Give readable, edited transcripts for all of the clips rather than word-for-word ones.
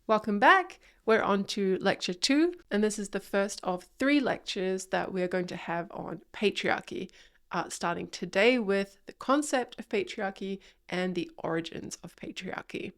Welcome back. We're on to lecture 2, and this is the first of 3 lectures that we're going to have on patriarchy, starting today with the concept of patriarchy and the origins of patriarchy.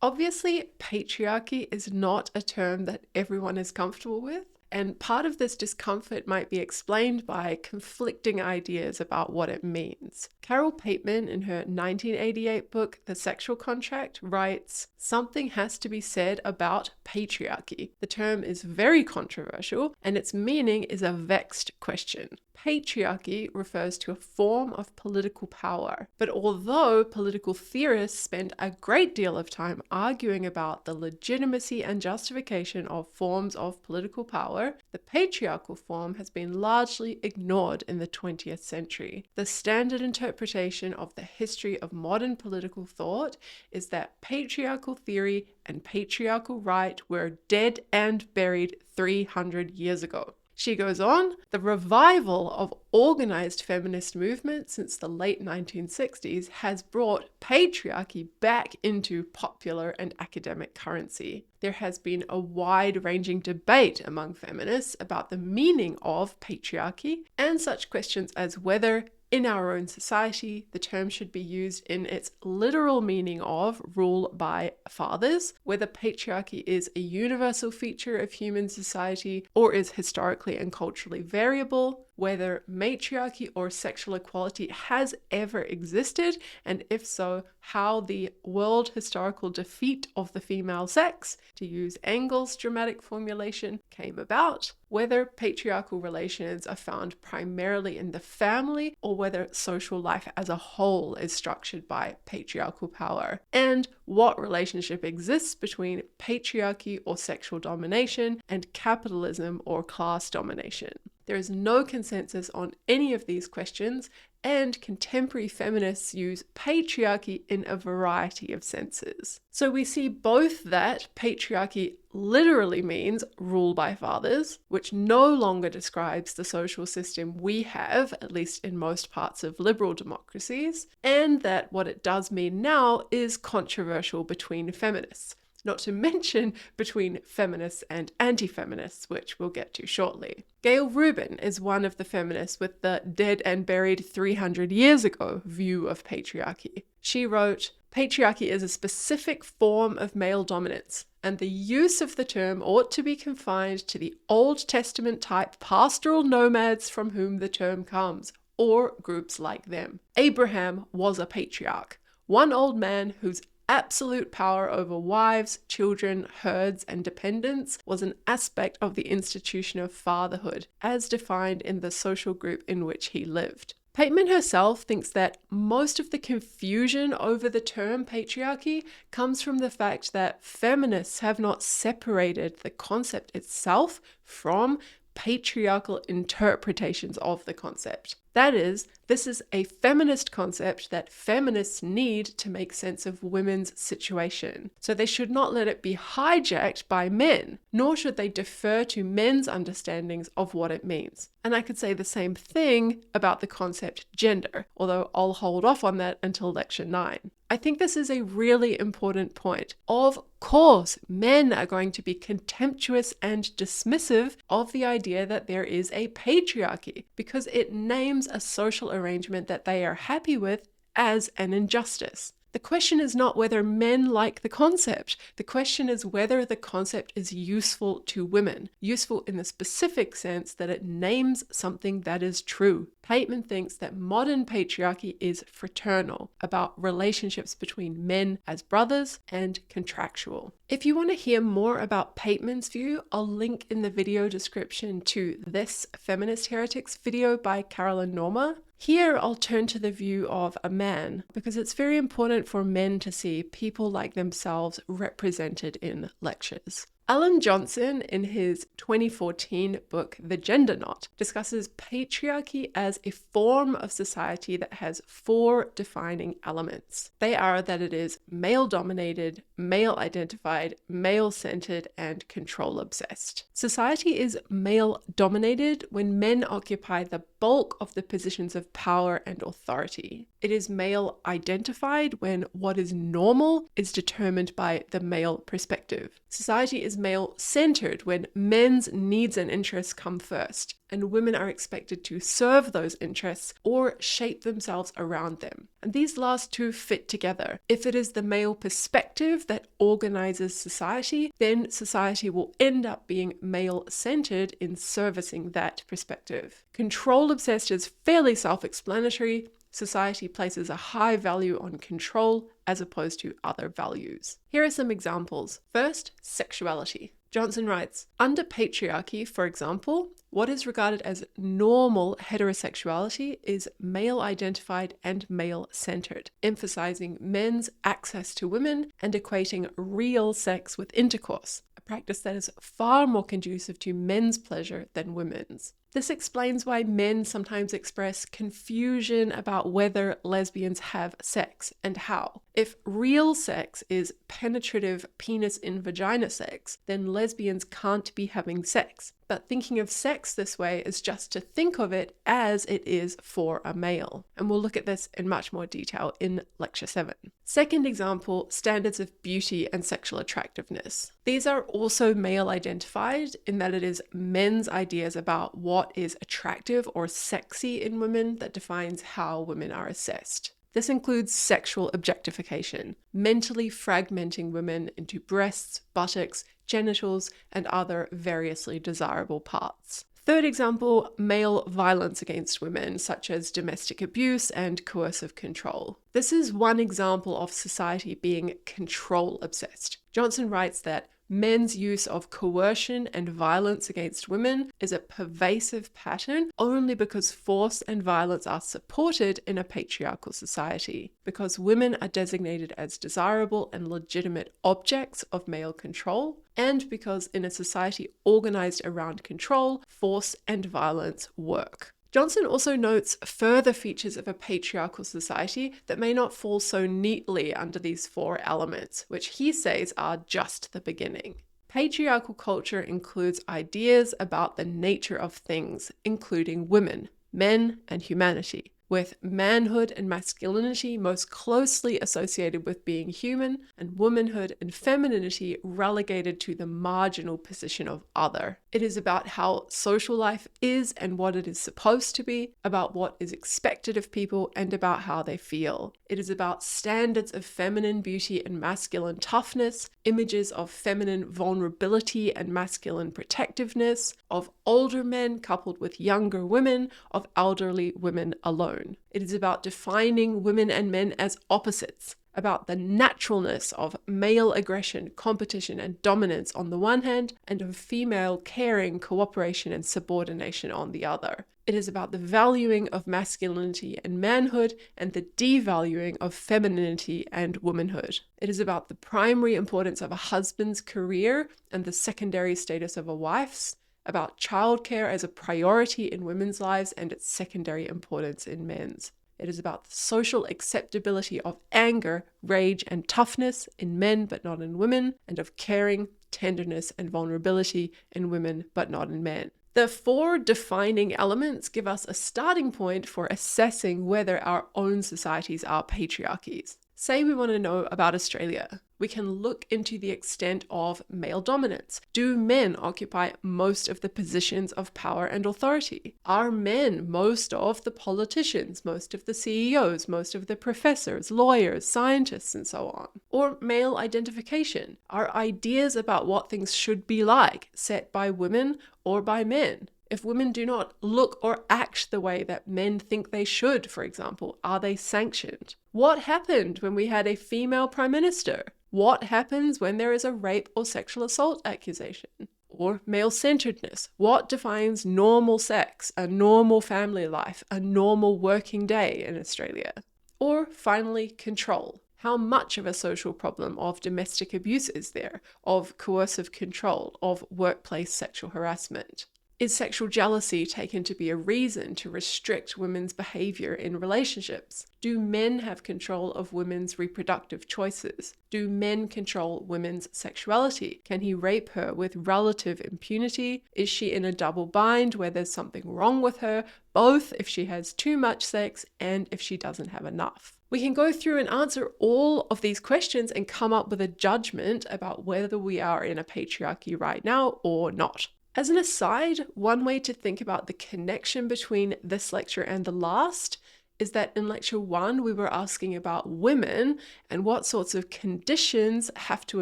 Obviously, patriarchy is not a term that everyone is comfortable with, and part of this discomfort might be explained by conflicting ideas about what it means. Carol Pateman, in her 1988 book, The Sexual Contract, writes, "Something has to be said about patriarchy. The term is very controversial, and its meaning is a vexed question. Patriarchy refers to a form of political power, but although political theorists spend a great deal of time arguing about the legitimacy and justification of forms of political power, the patriarchal form has been largely ignored in the 20th century. The standard interpretation of the history of modern political thought is that patriarchal theory and patriarchal right were dead and buried 300 years ago." She goes on, "The revival of organized feminist movement since the late 1960s has brought patriarchy back into popular and academic currency. There has been a wide-ranging debate among feminists about the meaning of patriarchy and such questions as whether in our own society, the term should be used in its literal meaning of rule by fathers, whether patriarchy is a universal feature of human society or is historically and culturally variable, whether matriarchy or sexual equality has ever existed, and if so, how the world historical defeat of the female sex, to use Engels' dramatic formulation, came about, whether patriarchal relations are found primarily in the family or whether social life as a whole is structured by patriarchal power, and what relationship exists between patriarchy or sexual domination and capitalism or class domination. There is no consensus on any of these questions, and contemporary feminists use patriarchy in a variety of senses. So we see both that patriarchy literally means rule by fathers, which no longer describes the social system we have, at least in most parts of liberal democracies, and that what it does mean now is controversial between feminists. Not to mention between feminists and anti-feminists, which we'll get to shortly. Gayle Rubin is one of the feminists with the dead and buried 300 years ago view of patriarchy. She wrote, "Patriarchy is a specific form of male dominance, and the use of the term ought to be confined to the Old Testament type pastoral nomads from whom the term comes, or groups like them. Abraham was a patriarch, one old man whose absolute power over wives, children, herds, and dependents was an aspect of the institution of fatherhood, as defined in the social group in which he lived." Pateman herself thinks that most of the confusion over the term patriarchy comes from the fact that feminists have not separated the concept itself from patriarchal interpretations of the concept. That is, this is a feminist concept that feminists need to make sense of women's situation. So they should not let it be hijacked by men, nor should they defer to men's understandings of what it means. And I could say the same thing about the concept gender, although I'll hold off on that until lecture 9. I think this is a really important point. Of course, men are going to be contemptuous and dismissive of the idea that there is a patriarchy because it names a social arrangement that they are happy with as an injustice. The question is not whether men like the concept. The question is whether the concept is useful to women, useful in the specific sense that it names something that is true. Pateman thinks that modern patriarchy is fraternal, about relationships between men as brothers and contractual. If you want to hear more about Pateman's view, I'll link in the video description to this Feminist Heretics video by Carolyn Norma. Here I'll turn to the view of a man, because it's very important for men to see people like themselves represented in lectures. Alan Johnson, in his 2014 book, The Gender Knot, discusses patriarchy as a form of society that has 4 defining elements. They are that it is male-dominated, male-identified, male-centered, and control-obsessed. Society is male-dominated when men occupy the bulk of the positions of power and authority. It is male identified when what is normal is determined by the male perspective. Society is male centered when men's needs and interests come first, and women are expected to serve those interests or shape themselves around them. And these last two fit together. If it is the male perspective that organizes society, then society will end up being male-centered in servicing that perspective. Control-obsessed is fairly self-explanatory. Society places a high value on control as opposed to other values. Here are some examples. First, sexuality. Johnson writes, under patriarchy, for example, what is regarded as normal heterosexuality is male-identified and male-centered, emphasizing men's access to women and equating real sex with intercourse, a practice that is far more conducive to men's pleasure than women's. This explains why men sometimes express confusion about whether lesbians have sex and how. If real sex is penetrative penis in vagina sex, then lesbians can't be having sex. But thinking of sex this way is just to think of it as it is for a male. And we'll look at this in much more detail in Lecture 7. Second example, standards of beauty and sexual attractiveness. These are also male identified in that it is men's ideas about what is attractive or sexy in women that defines how women are assessed. This includes sexual objectification, mentally fragmenting women into breasts, buttocks, genitals, and other variously desirable parts. Third example, male violence against women, such as domestic abuse and coercive control. This is one example of society being control obsessed. Johnson writes that men's use of coercion and violence against women is a pervasive pattern only because force and violence are supported in a patriarchal society, because women are designated as desirable and legitimate objects of male control, and because in a society organized around control, force and violence work. Johnson also notes further features of a patriarchal society that may not fall so neatly under these four elements, which he says are just the beginning. Patriarchal culture includes ideas about the nature of things, including women, men, and humanity, with manhood and masculinity most closely associated with being human, and womanhood and femininity relegated to the marginal position of other. It is about how social life is and what it is supposed to be, about what is expected of people, and about how they feel. It is about standards of feminine beauty and masculine toughness, images of feminine vulnerability and masculine protectiveness, of older men coupled with younger women, of elderly women alone. It is about defining women and men as opposites, about the naturalness of male aggression, competition, and dominance on the one hand, and of female caring, cooperation, and subordination on the other. It is about the valuing of masculinity and manhood and the devaluing of femininity and womanhood. It is about the primary importance of a husband's career and the secondary status of a wife's, about childcare as a priority in women's lives and its secondary importance in men's. It is about the social acceptability of anger, rage, and toughness in men but not in women, and of caring, tenderness, and vulnerability in women but not in men. The four defining elements give us a starting point for assessing whether our own societies are patriarchies. Say we want to know about Australia. We can look into the extent of male dominance. Do men occupy most of the positions of power and authority? Are men most of the politicians, most of the CEOs, most of the professors, lawyers, scientists, and so on? Or male identification. Are ideas about what things should be like set by women or by men? If women do not look or act the way that men think they should, for example, are they sanctioned? What happened when we had a female prime minister? What happens when there is a rape or sexual assault accusation? Or male-centeredness. What defines normal sex, a normal family life, a normal working day in Australia? Or finally, control. How much of a social problem of domestic abuse is there, of coercive control, of workplace sexual harassment? Is sexual jealousy taken to be a reason to restrict women's behavior in relationships? Do men have control of women's reproductive choices? Do men control women's sexuality? Can he rape her with relative impunity? Is she in a double bind where there's something wrong with her, both if she has too much sex and if she doesn't have enough? We can go through and answer all of these questions and come up with a judgment about whether we are in a patriarchy right now or not. As an aside, one way to think about the connection between this lecture and the last is that in lecture 1, we were asking about women and what sorts of conditions have to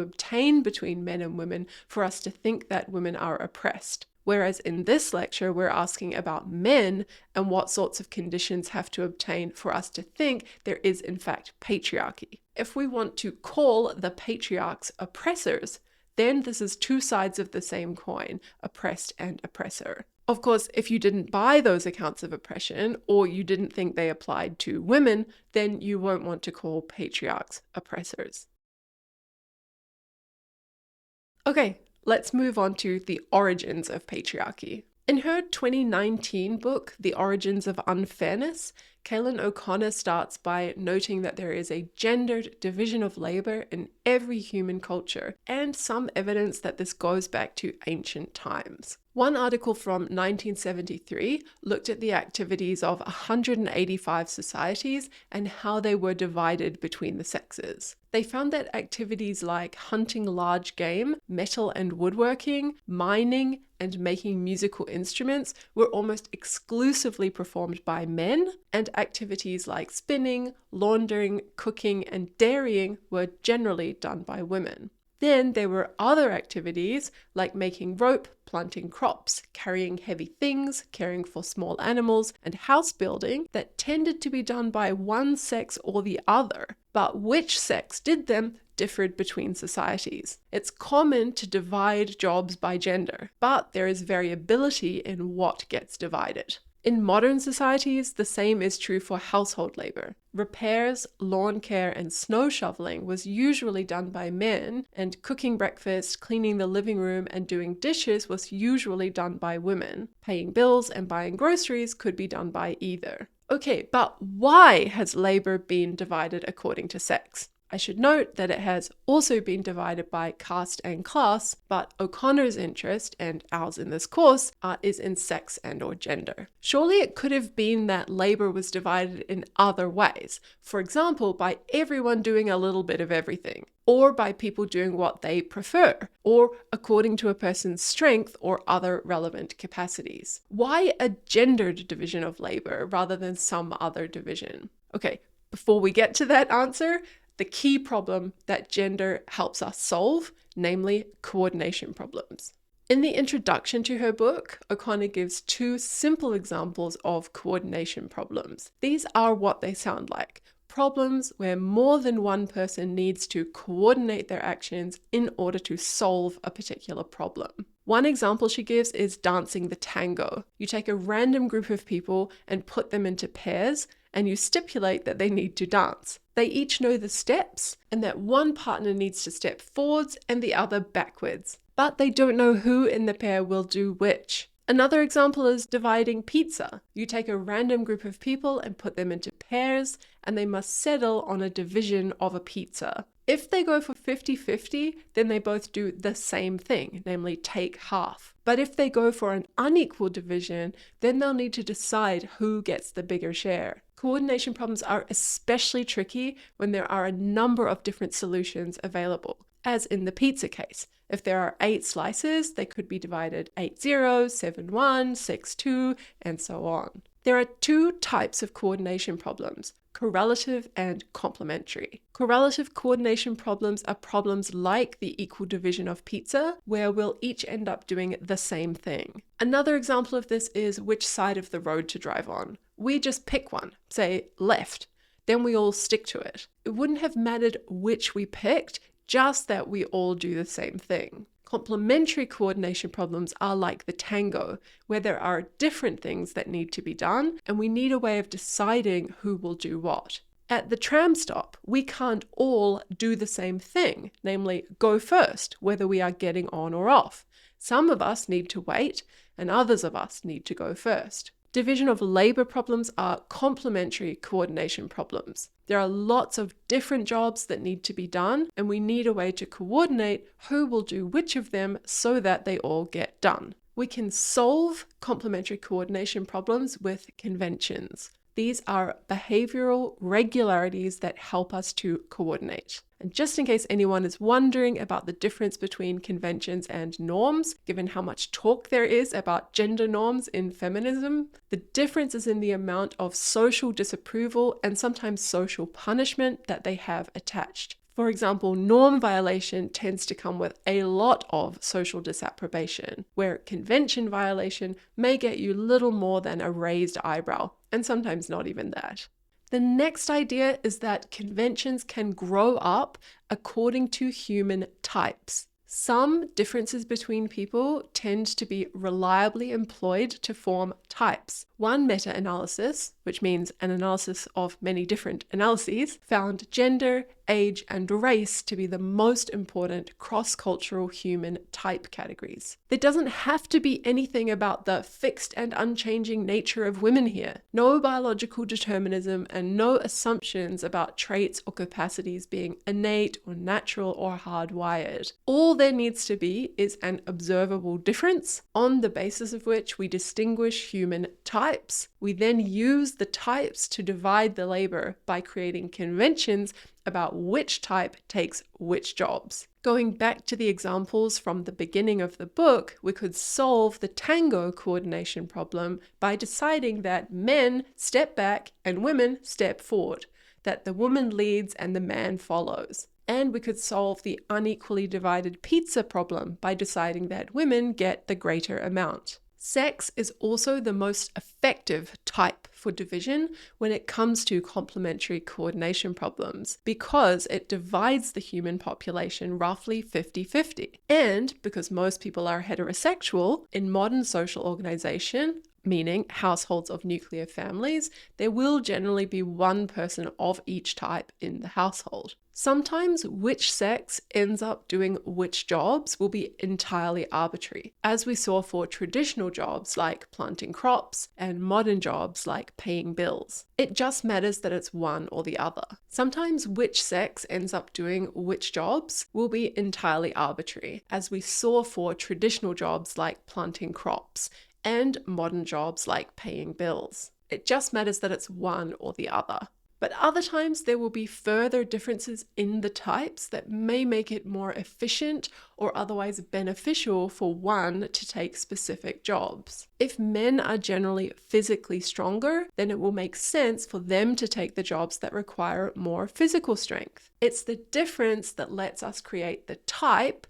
obtain between men and women for us to think that women are oppressed. Whereas in this lecture, we're asking about men and what sorts of conditions have to obtain for us to think there is in fact patriarchy. If we want to call the patriarchs oppressors, then this is two sides of the same coin, oppressed and oppressor. Of course, if you didn't buy those accounts of oppression or you didn't think they applied to women, then you won't want to call patriarchs oppressors. Okay, let's move on to the origins of patriarchy. In her 2019 book, The Origins of Unfairness, Kaylin O'Connor starts by noting that there is a gendered division of labor in every human culture, and some evidence that this goes back to ancient times. One article from 1973 looked at the activities of 185 societies and how they were divided between the sexes. They found that activities like hunting large game, metal and woodworking, mining, and making musical instruments were almost exclusively performed by men, and activities like spinning, laundering, cooking, and dairying were generally done by women. Then there were other activities like making rope, planting crops, carrying heavy things, caring for small animals, and house building that tended to be done by one sex or the other. But which sex did them differed between societies. It's common to divide jobs by gender, but there is variability in what gets divided. In modern societies, the same is true for household labor. Repairs, lawn care, and snow shoveling was usually done by men, and cooking breakfast, cleaning the living room, and doing dishes was usually done by women. Paying bills and buying groceries could be done by either. Okay, but why has labor been divided according to sex? I should note that it has also been divided by caste and class, but O'Connor's interest, and ours in this course, is in sex and or gender. Surely it could have been that labor was divided in other ways, for example, by everyone doing a little bit of everything, or by people doing what they prefer, or according to a person's strength or other relevant capacities. Why a gendered division of labor rather than some other division? Okay, before we get to that answer, the key problem that gender helps us solve, namely coordination problems. In the introduction to her book, O'Connor gives two simple examples of coordination problems. These are what they sound like: problems where more than one person needs to coordinate their actions in order to solve a particular problem. One example she gives is dancing the tango. You take a random group of people and put them into pairs, and you stipulate that they need to dance. They each know the steps and that one partner needs to step forwards and the other backwards, but they don't know who in the pair will do which. Another example is dividing pizza. You take a random group of people and put them into pairs, and they must settle on a division of a pizza. If they go for 50-50, then they both do the same thing, namely take half. But if they go for an unequal division, then they'll need to decide who gets the bigger share. Coordination problems are especially tricky when there are a number of different solutions available. As in the pizza case, if there are 8 slices, they could be divided 8-0, 7-1, 6-2, and so on. There are two types of coordination problems: correlative and complementary. Correlative coordination problems are problems like the equal division of pizza, where we'll each end up doing the same thing. Another example of this is which side of the road to drive on. We just pick one, say left, then we all stick to it. It wouldn't have mattered which we picked, just that we all do the same thing. Complementary coordination problems are like the tango, where there are different things that need to be done, and we need a way of deciding who will do what. At the tram stop, we can't all do the same thing, namely go first, whether we are getting on or off. Some of us need to wait, and others of us need to go first. Division of labor problems are complementary coordination problems. There are lots of different jobs that need to be done, and we need a way to coordinate who will do which of them so that they all get done. We can solve complementary coordination problems with conventions. These are behavioral regularities that help us to coordinate. And just in case anyone is wondering about the difference between conventions and norms, given how much talk there is about gender norms in feminism, the difference is in the amount of social disapproval and sometimes social punishment that they have attached. For example, norm violation tends to come with a lot of social disapprobation, where convention violation may get you little more than a raised eyebrow, and sometimes not even that. The next idea is that conventions can grow up according to human types. Some differences between people tend to be reliably employed to form types. One meta-analysis, which means an analysis of many different analyses, found gender, age, and race to be the most important cross-cultural human type categories. There doesn't have to be anything about the fixed and unchanging nature of women here. No biological determinism and no assumptions about traits or capacities being innate or natural or hardwired. All there needs to be is an observable difference on the basis of which we distinguish human types. We then use the types to divide the labor by creating conventions about which type takes which jobs. Going back to the examples from the beginning of the book, we could solve the tango coordination problem by deciding that men step back and women step forward, that the woman leads and the man follows. And we could solve the unequally divided pizza problem by deciding that women get the greater amount. Sex is also the most effective type for division when it comes to complementary coordination problems because it divides the human population roughly 50-50. And because most people are heterosexual, in modern social organization, meaning households of nuclear families, there will generally be one person of each type in the household. Sometimes which sex ends up doing which jobs will be entirely arbitrary, as we saw for traditional jobs like planting crops and modern jobs like paying bills. It just matters that it's one or the other. Sometimes which sex ends up doing which jobs will be entirely arbitrary, as we saw for traditional jobs like planting crops and modern jobs like paying bills. It just matters that it's one or the other. But other times there will be further differences in the types that may make it more efficient or otherwise beneficial for one to take specific jobs. If men are generally physically stronger, then it will make sense for them to take the jobs that require more physical strength. It's the difference that lets us create the type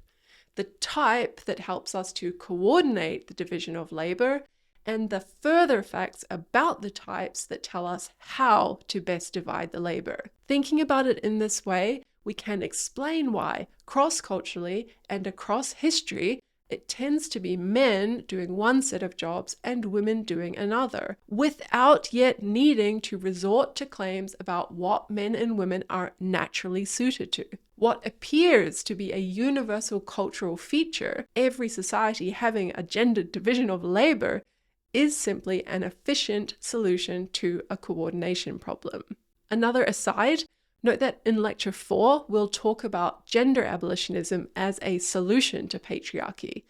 that helps us to coordinate the division of labor, and the further facts about the types that tell us how to best divide the labor. Thinking about it in this way, we can explain why, cross-culturally and across history, it tends to be men doing one set of jobs and women doing another, without yet needing to resort to claims about what men and women are naturally suited to. What appears to be a universal cultural feature, every society having a gendered division of labor, is simply an efficient solution to a coordination problem. Another aside, note that in Lecture 4, we'll talk about gender abolitionism as a solution to patriarchy.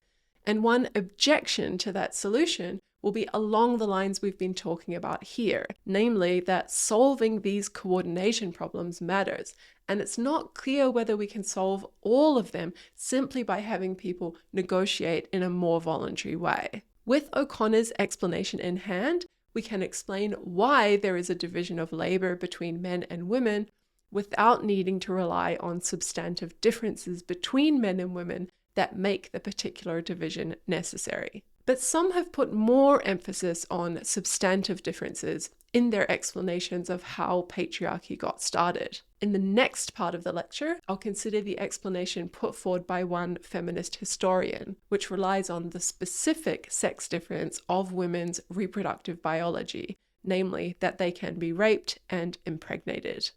And one objection to that solution will be along the lines we've been talking about here, namely that solving these coordination problems matters, and it's not clear whether we can solve all of them simply by having people negotiate in a more voluntary way. With O'Connor's explanation in hand, we can explain why there is a division of labor between men and women without needing to rely on substantive differences between men and women that make the particular division necessary. But some have put more emphasis on substantive differences in their explanations of how patriarchy got started. In the next part of the lecture, I'll consider the explanation put forward by one feminist historian, which relies on the specific sex difference of women's reproductive biology, namely that they can be raped and impregnated.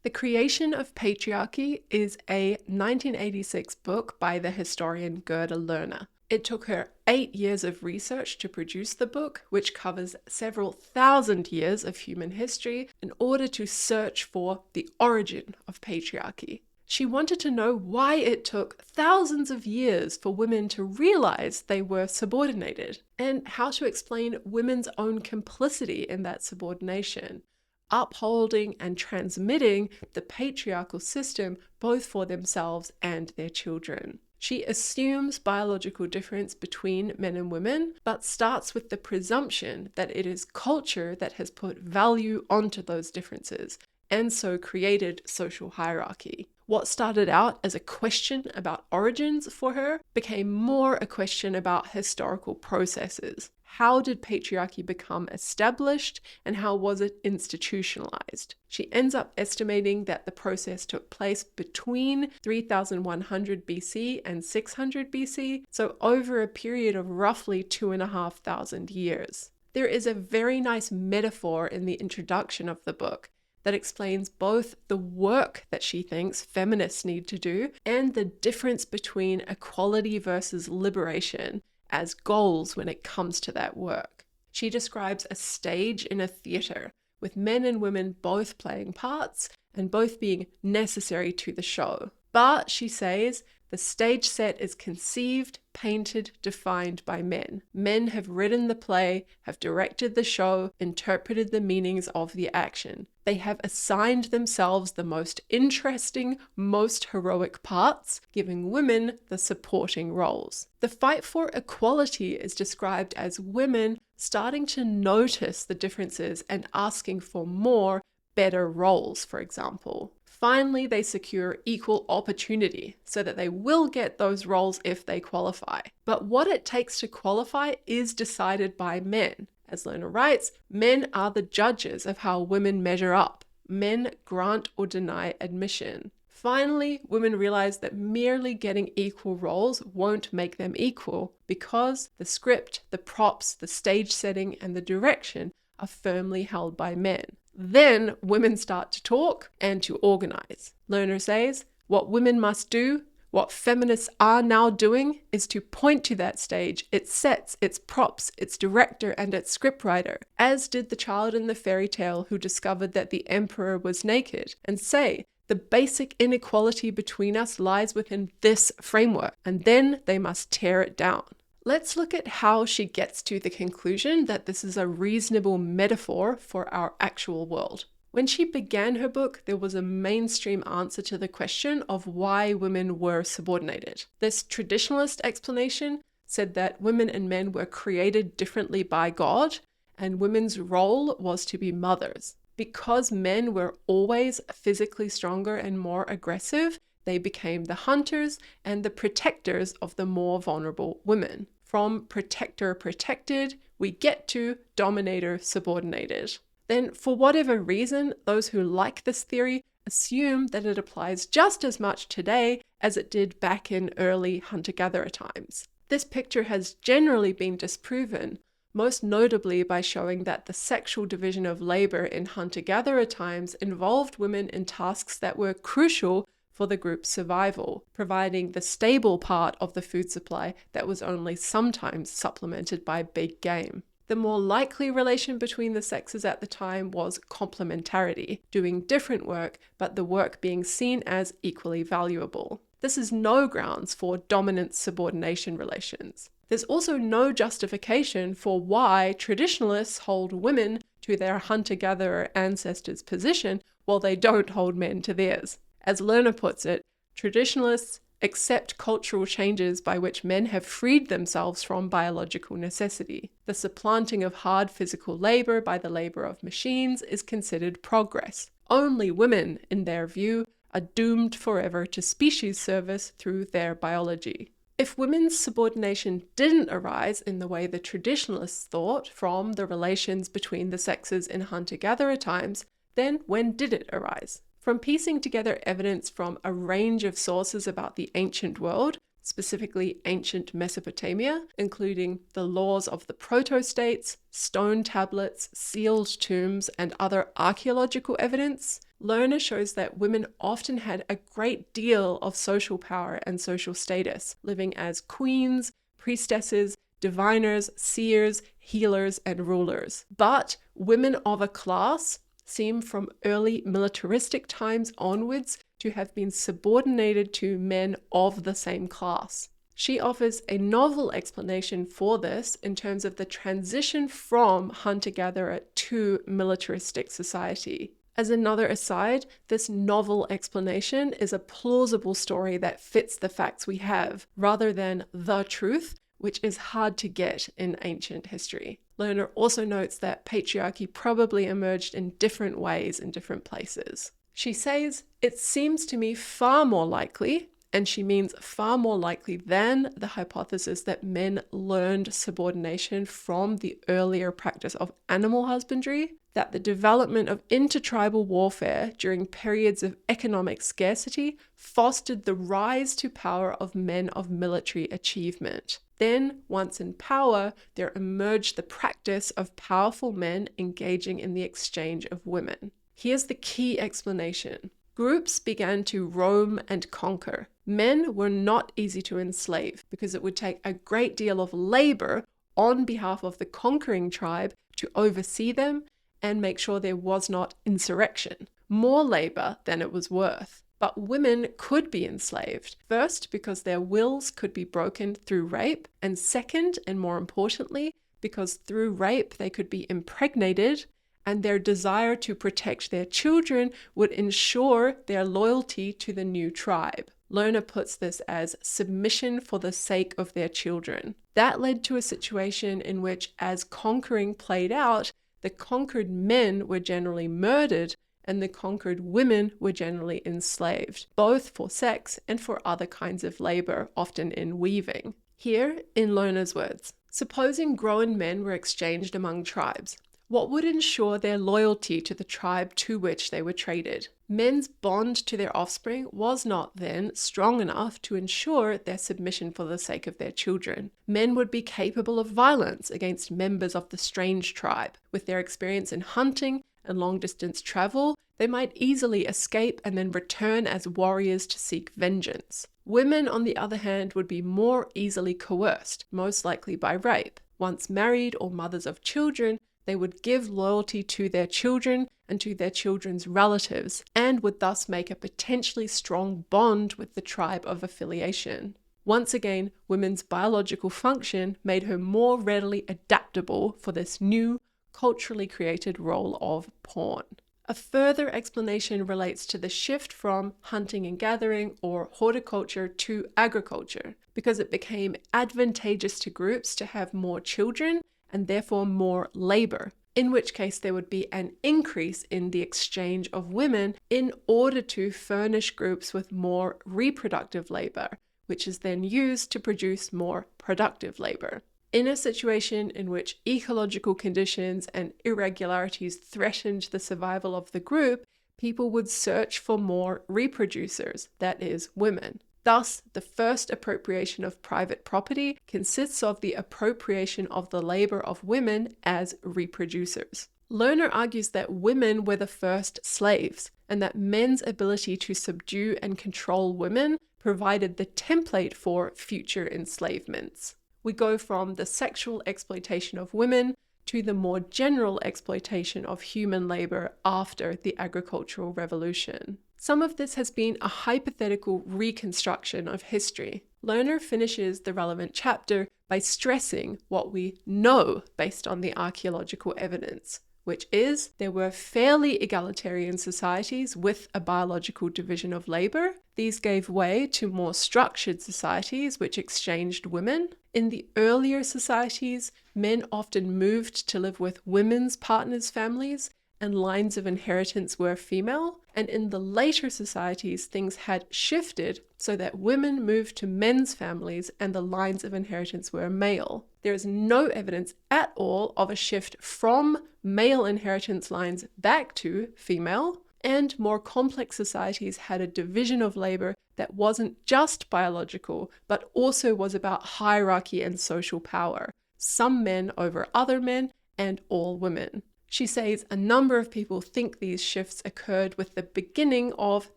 The Creation of Patriarchy is a 1986 book by the historian Gerda Lerner. It took her 8 years of research to produce the book, which covers several thousand years of human history, in order to search for the origin of patriarchy. She wanted to know why it took thousands of years for women to realize they were subordinated, and how to explain women's own complicity in that subordination, upholding and transmitting the patriarchal system both for themselves and their children. She assumes biological difference between men and women, but starts with the presumption that it is culture that has put value onto those differences, and so created social hierarchy. What started out as a question about origins for her became more a question about historical processes. How did patriarchy become established, and how was it institutionalized? She ends up estimating that the process took place between 3100 BC and 600 BC, so over a period of roughly 2,500 years. There is a very nice metaphor in the introduction of the book that explains both the work that she thinks feminists need to do and the difference between equality versus liberation as goals when it comes to that work. She describes a stage in a theatre with men and women both playing parts and both being necessary to the show. But, she says, the stage set is conceived, painted, defined by men. Men have written the play, have directed the show, interpreted the meanings of the action. They have assigned themselves the most interesting, most heroic parts, giving women the supporting roles. The fight for equality is described as women starting to notice the differences and asking for more, better roles, for example. Finally, they secure equal opportunity so that they will get those roles if they qualify. But what it takes to qualify is decided by men. As Lerner writes, men are the judges of how women measure up. Men grant or deny admission. Finally, women realize that merely getting equal roles won't make them equal because the script, the props, the stage setting, and the direction are firmly held by men. Then women start to talk and to organize. Lerner says, what women must do, what feminists are now doing, is to point to that stage, its sets, its props, its director, and its scriptwriter, as did the child in the fairy tale who discovered that the emperor was naked, and say, the basic inequality between us lies within this framework, and then they must tear it down. Let's look at how she gets to the conclusion that this is a reasonable metaphor for our actual world. When she began her book, there was a mainstream answer to the question of why women were subordinated. This traditionalist explanation said that women and men were created differently by God, and women's role was to be mothers. Because men were always physically stronger and more aggressive, they became the hunters and the protectors of the more vulnerable women. From protector protected, we get to dominator subordinated. Then, for whatever reason, those who like this theory assume that it applies just as much today as it did back in early hunter-gatherer times. This picture has generally been disproven, most notably by showing that the sexual division of labor in hunter-gatherer times involved women in tasks that were crucial for the group's survival, providing the stable part of the food supply that was only sometimes supplemented by big game. The more likely relation between the sexes at the time was complementarity, doing different work, but the work being seen as equally valuable. This is no grounds for dominance-subordination relations. There's also no justification for why traditionalists hold women to their hunter-gatherer ancestors' position while they don't hold men to theirs. As Lerner puts it, traditionalists accept cultural changes by which men have freed themselves from biological necessity. The supplanting of hard physical labor by the labor of machines is considered progress. Only women, in their view, are doomed forever to species service through their biology. If women's subordination didn't arise in the way the traditionalists thought from the relations between the sexes in hunter-gatherer times, then when did it arise? From piecing together evidence from a range of sources about the ancient world, specifically ancient Mesopotamia, including the laws of the proto-states, stone tablets, sealed tombs, and other archaeological evidence, Lerner shows that women often had a great deal of social power and social status, living as queens, priestesses, diviners, seers, healers, and rulers. But women of a class seem from early militaristic times onwards to have been subordinated to men of the same class. She offers a novel explanation for this in terms of the transition from hunter-gatherer to militaristic society. As another aside, this novel explanation is a plausible story that fits the facts we have, rather than the truth, which is hard to get in ancient history. Lerner also notes that patriarchy probably emerged in different ways in different places. She says, "It seems to me far more likely," and she means far more likely than the hypothesis that men learned subordination from the earlier practice of animal husbandry, that the development of intertribal warfare during periods of economic scarcity fostered the rise to power of men of military achievement. Then, once in power, there emerged the practice of powerful men engaging in the exchange of women. Here's the key explanation. Groups began to roam and conquer. Men were not easy to enslave because it would take a great deal of labor on behalf of the conquering tribe to oversee them and make sure there was not insurrection. More labor than it was worth. But women could be enslaved, first because their wills could be broken through rape, and second, and more importantly, because through rape they could be impregnated, and their desire to protect their children would ensure their loyalty to the new tribe. Lerner puts this as submission for the sake of their children. That led to a situation in which, as conquering played out, the conquered men were generally murdered, and the conquered women were generally enslaved, both for sex and for other kinds of labor, often in weaving. Here, in Lerner's words, supposing grown men were exchanged among tribes, what would ensure their loyalty to the tribe to which they were traded? Men's bond to their offspring was not then strong enough to ensure their submission for the sake of their children. Men would be capable of violence against members of the strange tribe. With their experience in hunting and long-distance travel, they might easily escape and then return as warriors to seek vengeance. Women, on the other hand, would be more easily coerced, most likely by rape. Once married or mothers of children, they would give loyalty to their children and to their children's relatives, and would thus make a potentially strong bond with the tribe of affiliation. Once again, women's biological function made her more readily adaptable for this new, culturally created role of pawn. A further explanation relates to the shift from hunting and gathering or horticulture to agriculture, because it became advantageous to groups to have more children and therefore more labor, in which case there would be an increase in the exchange of women in order to furnish groups with more reproductive labor, which is then used to produce more productive labor. In a situation in which ecological conditions and irregularities threatened the survival of the group, people would search for more reproducers, that is, women. Thus, the first appropriation of private property consists of the appropriation of the labor of women as reproducers. Lerner argues that women were the first slaves, and that men's ability to subdue and control women provided the template for future enslavements. We go from the sexual exploitation of women to the more general exploitation of human labor after the agricultural revolution. Some of this has been a hypothetical reconstruction of history. Lerner finishes the relevant chapter by stressing what we know based on the archaeological evidence, which is there were fairly egalitarian societies with a biological division of labor. These gave way to more structured societies which exchanged women. In the earlier societies, men often moved to live with women's partners' families, and lines of inheritance were female. And in the later societies, things had shifted so that women moved to men's families and the lines of inheritance were male. There is no evidence at all of a shift from male inheritance lines back to female, and more complex societies had a division of labor that wasn't just biological, but also was about hierarchy and social power, some men over other men and all women. She says a number of people think these shifts occurred with the beginning of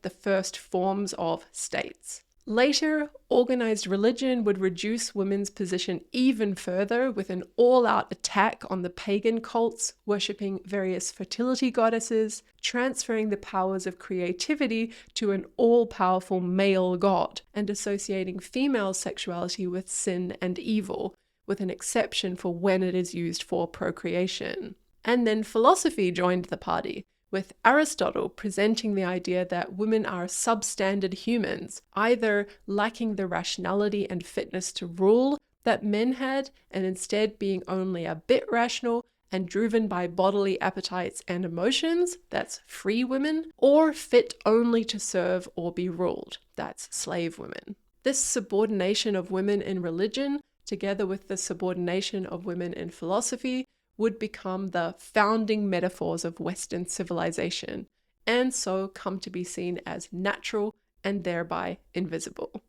the first forms of states. Later, organized religion would reduce women's position even further with an all-out attack on the pagan cults, worshipping various fertility goddesses, transferring the powers of creativity to an all-powerful male god, and associating female sexuality with sin and evil, with an exception for when it is used for procreation. And then philosophy joined the party, with Aristotle presenting the idea that women are substandard humans, either lacking the rationality and fitness to rule that men had, and instead being only a bit rational and driven by bodily appetites and emotions, that's free women, or fit only to serve or be ruled, that's slave women. This subordination of women in religion, together with the subordination of women in philosophy, would become the founding metaphors of Western civilization, and so come to be seen as natural and thereby invisible.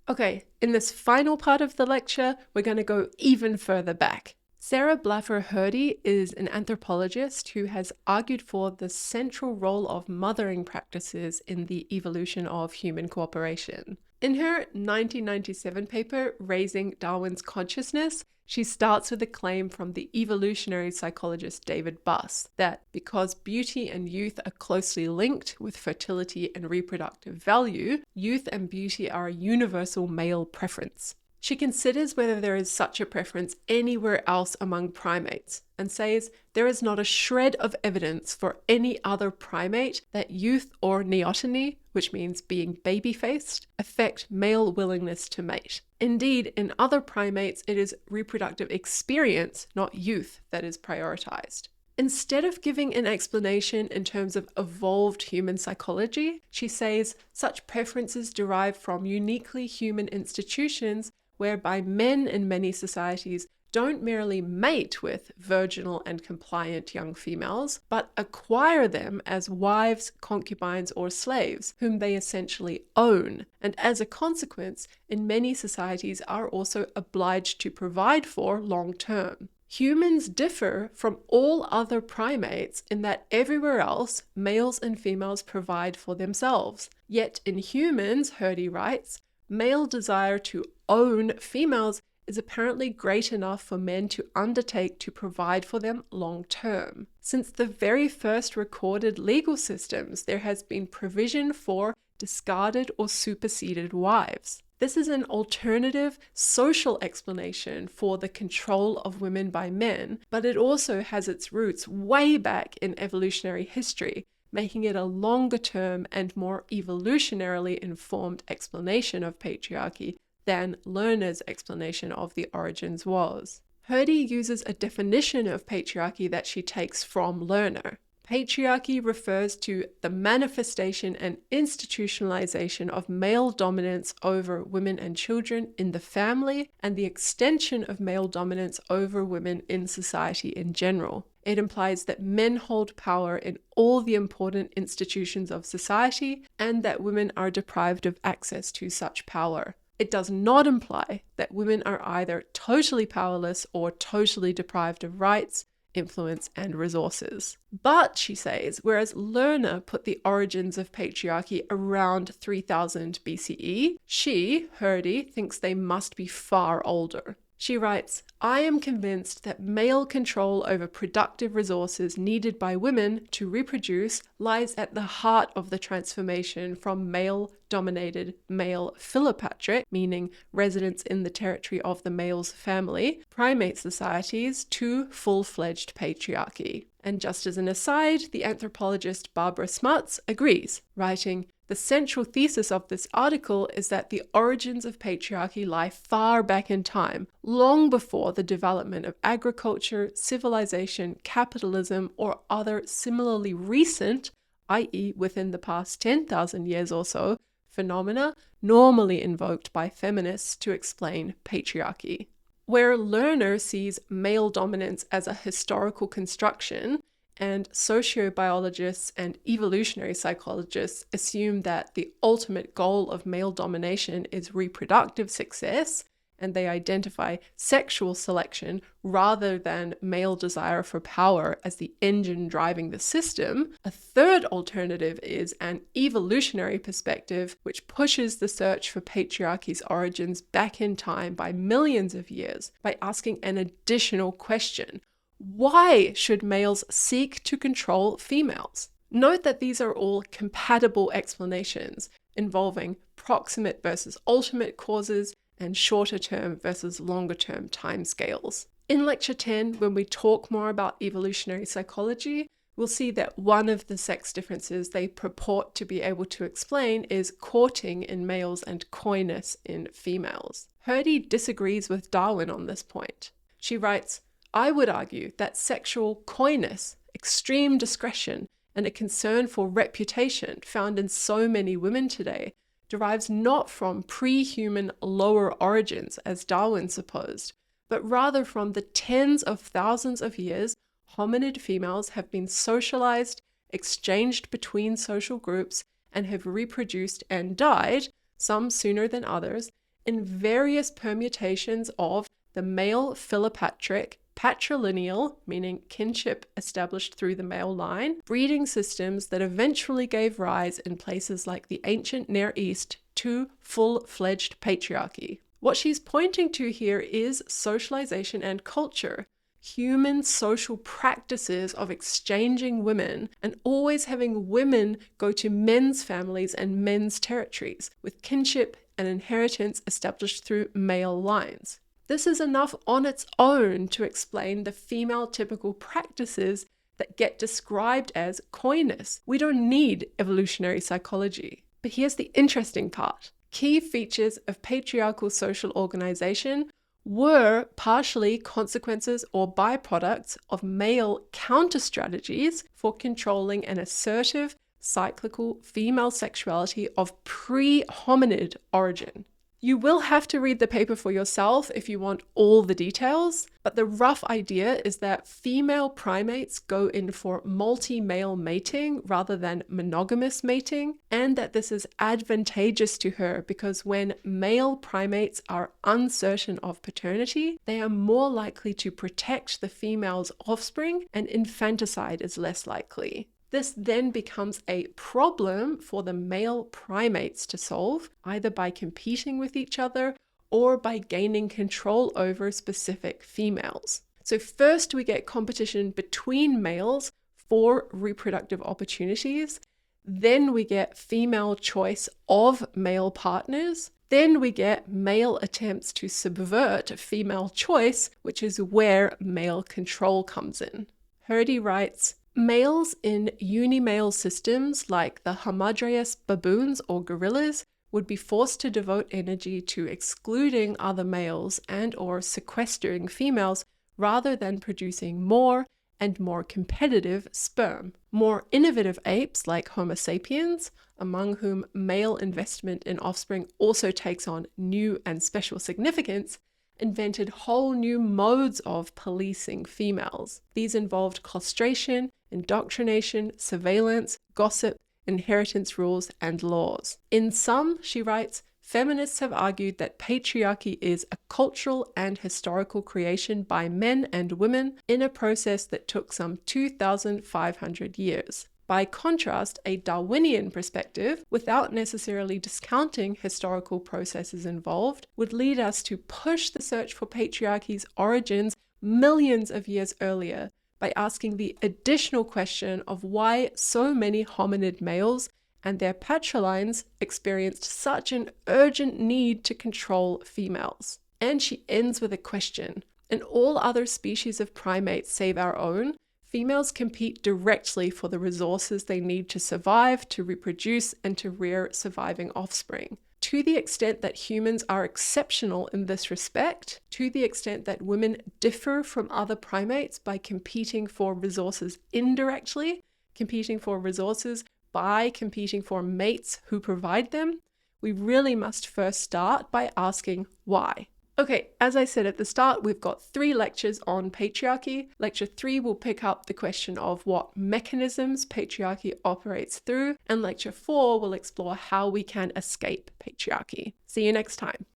Okay, in this final part of the lecture, we're going to go even further back. Sarah Blaffer Hrdy is an anthropologist who has argued for the central role of mothering practices in the evolution of human cooperation. In her 1997 paper, Raising Darwin's Consciousness, she starts with a claim from the evolutionary psychologist David Buss that because beauty and youth are closely linked with fertility and reproductive value, youth and beauty are a universal male preference. She considers whether there is such a preference anywhere else among primates and says there is not a shred of evidence for any other primate that youth or neoteny, which means being baby-faced, affect male willingness to mate. Indeed, in other primates, it is reproductive experience, not youth, that is prioritized. Instead of giving an explanation in terms of evolved human psychology, she says such preferences derive from uniquely human institutions whereby men in many societies don't merely mate with virginal and compliant young females, but acquire them as wives, concubines, or slaves, whom they essentially own, and as a consequence, in many societies are also obliged to provide for long term. Humans differ from all other primates in that everywhere else, males and females provide for themselves. Yet in humans, Hrdy writes, male desire to own females is apparently great enough for men to undertake to provide for them long term. Since the very first recorded legal systems, there has been provision for discarded or superseded wives. This is an alternative social explanation for the control of women by men, but it also has its roots way back in evolutionary history, making it a longer term and more evolutionarily informed explanation of patriarchy than Lerner's explanation of the origins was. Hrdy uses a definition of patriarchy that she takes from Lerner. Patriarchy refers to the manifestation and institutionalization of male dominance over women and children in the family and the extension of male dominance over women in society in general. It implies that men hold power in all the important institutions of society and that women are deprived of access to such power. It does not imply that women are either totally powerless or totally deprived of rights, influence, and resources. But, she says, whereas Lerner put the origins of patriarchy around 3000 BCE, she, Hrdy, thinks they must be far older. She writes, I am convinced that male control over productive resources needed by women to reproduce lies at the heart of the transformation from male-dominated male philopatric, meaning residence in the territory of the male's family, primate societies, to full-fledged patriarchy. And just as an aside, the anthropologist Barbara Smuts agrees, writing, the central thesis of this article is that the origins of patriarchy lie far back in time, long before the development of agriculture, civilization, capitalism, or other similarly recent, i.e. within the past 10,000 years or so, phenomena normally invoked by feminists to explain patriarchy. Where Lerner sees male dominance as a historical construction, And sociobiologists and evolutionary psychologists assume that the ultimate goal of male domination is reproductive success, and they identify sexual selection rather than male desire for power as the engine driving the system. A third alternative is an evolutionary perspective, which pushes the search for patriarchy's origins back in time by millions of years by asking an additional question. Why should males seek to control females? Note that these are all compatible explanations involving proximate versus ultimate causes and shorter-term versus longer-term timescales. In Lecture 10, when we talk more about evolutionary psychology, we'll see that one of the sex differences they purport to be able to explain is courting in males and coyness in females. Hurdy disagrees with Darwin on this point. She writes, "I would argue that sexual coyness, extreme discretion, and a concern for reputation found in so many women today derives not from pre-human lower origins, as Darwin supposed, but rather from the tens of thousands of years hominid females have been socialized, exchanged between social groups, and have reproduced and died, some sooner than others, in various permutations of the male philopatric, patrilineal, meaning kinship established through the male line, breeding systems that eventually gave rise in places like the ancient Near East to full-fledged patriarchy." What she's pointing to here is socialization and culture, human social practices of exchanging women and always having women go to men's families and men's territories, with kinship and inheritance established through male lines. This is enough on its own to explain the female typical practices that get described as coyness. We don't need evolutionary psychology. But here's the interesting part. Key features of patriarchal social organization were partially consequences or byproducts of male counter-strategies for controlling an assertive, cyclical female sexuality of pre-hominid origin. You will have to read the paper for yourself if you want all the details, but the rough idea is that female primates go in for multi-male mating rather than monogamous mating, and that this is advantageous to her because when male primates are uncertain of paternity, they are more likely to protect the female's offspring, and infanticide is less likely. This then becomes a problem for the male primates to solve, either by competing with each other or by gaining control over specific females. So first we get competition between males for reproductive opportunities, then we get female choice of male partners, then we get male attempts to subvert female choice, which is where male control comes in. Hurdy writes, "Males in unimale systems like the Hamadryas baboons or gorillas would be forced to devote energy to excluding other males and or sequestering females rather than producing more and more competitive sperm. More innovative apes like Homo sapiens, among whom male investment in offspring also takes on new and special significance, invented whole new modes of policing females. These involved castration, indoctrination, surveillance, gossip, inheritance rules, and laws. In sum," she writes, "feminists have argued that patriarchy is a cultural and historical creation by men and women in a process that took some 2,500 years. By contrast, a Darwinian perspective, without necessarily discounting historical processes involved, would lead us to push the search for patriarchy's origins millions of years earlier by asking the additional question of why so many hominid males and their patrilines experienced such an urgent need to control females." And she ends with a question. "In all other species of primates save our own, females compete directly for the resources they need to survive, to reproduce, and to rear surviving offspring. To the extent that humans are exceptional in this respect, to the extent that women differ from other primates by competing for resources indirectly, competing for resources by competing for mates who provide them, we really must first start by asking why. Okay, as I said at the start, we've got 3 lectures on patriarchy. Lecture 3 will pick up the question of what mechanisms patriarchy operates through, and lecture 4 will explore how we can escape patriarchy. See you next time.